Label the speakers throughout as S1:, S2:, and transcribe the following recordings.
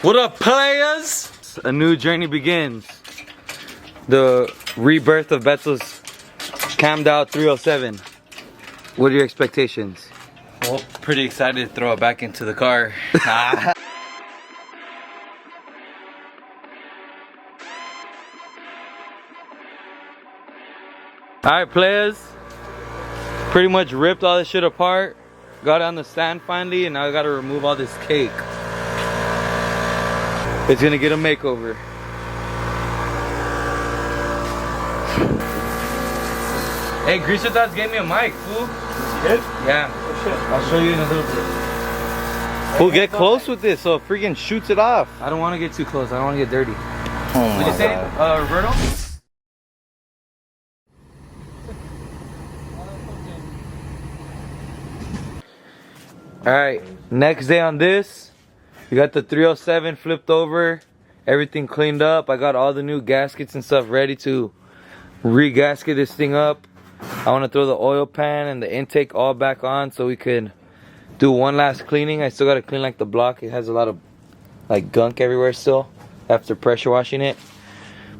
S1: What up, players? A new journey begins. The rebirth of Betos cammed out 307. What are your expectations?
S2: Well, pretty excited to throw it back into the car.
S1: Alright, players. Pretty much ripped all this shit apart. Got on the stand finally, and now I gotta remove all this cake. It's gonna get a makeover. Hey, Greaser Thoughts gave me a mic, fool.
S3: You did?
S1: Yeah.
S3: Oh shit.
S1: I'll show you in a little bit.
S2: We'll get close with this so it freaking shoots it off.
S1: I don't want to get too close. I don't want to get dirty.
S2: Oh
S1: What you say, Roberto? Alright, next day on this, we got the 307 flipped over, everything cleaned up. I got all the new gaskets and stuff ready to re-gasket this thing up. I want to throw the oil pan and the intake all back on so we could do one last cleaning. I still got to clean like the block. It has a lot of like gunk everywhere still after pressure washing it.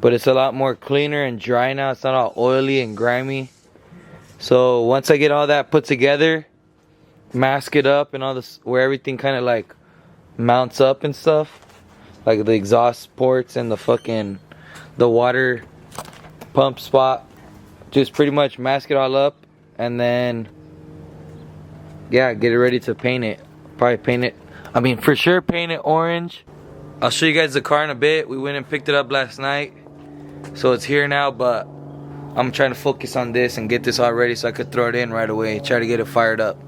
S1: But it's a lot more cleaner and dry now. It's not all oily and grimy. So once I get all that put together, mask it up and all this, where everything kind of like mounts up and stuff, like the exhaust ports and the water pump spot, just pretty much mask it all up, and then yeah, get it ready to paint it. Probably paint it, I mean for sure paint it orange. I'll show you guys the car in a bit. We went and picked it up last night, so it's here now, but I'm trying to focus on this and get this all ready so I could throw it in right away, try to get it fired up.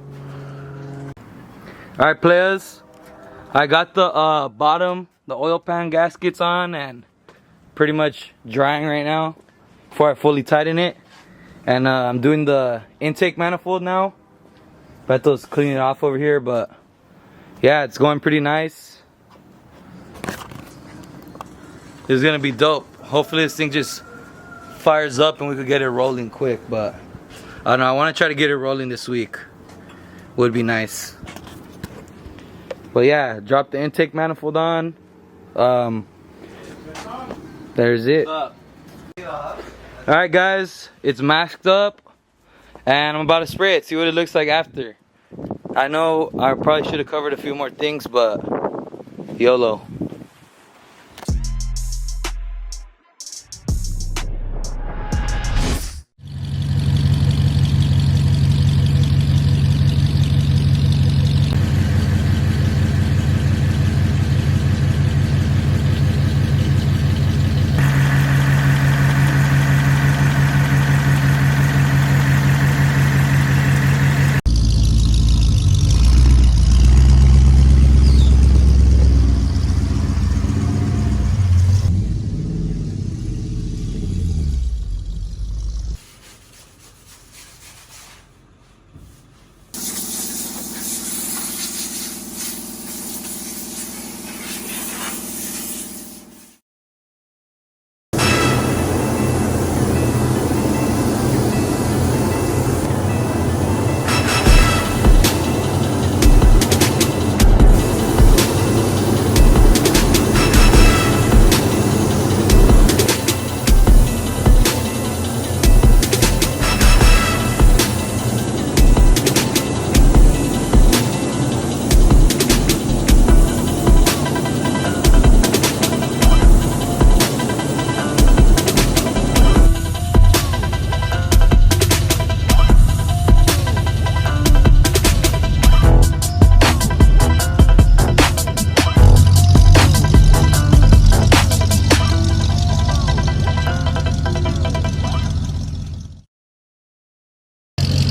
S1: Alright, players, I got the bottom, the oil pan gaskets on and pretty much drying right now before I fully tighten it. And I'm doing the intake manifold now. Beto's cleaning it off over here, but yeah, it's going pretty nice. This is gonna be dope. Hopefully this thing just fires up and we could get it rolling quick, but I don't know, I wanna try to get it rolling this week. Would be nice. But yeah, drop the intake manifold on. There's it. Alright guys, it's masked up and I'm about to spray it, see what it looks like after. I know I probably should have covered a few more things, but YOLO.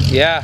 S1: Yeah,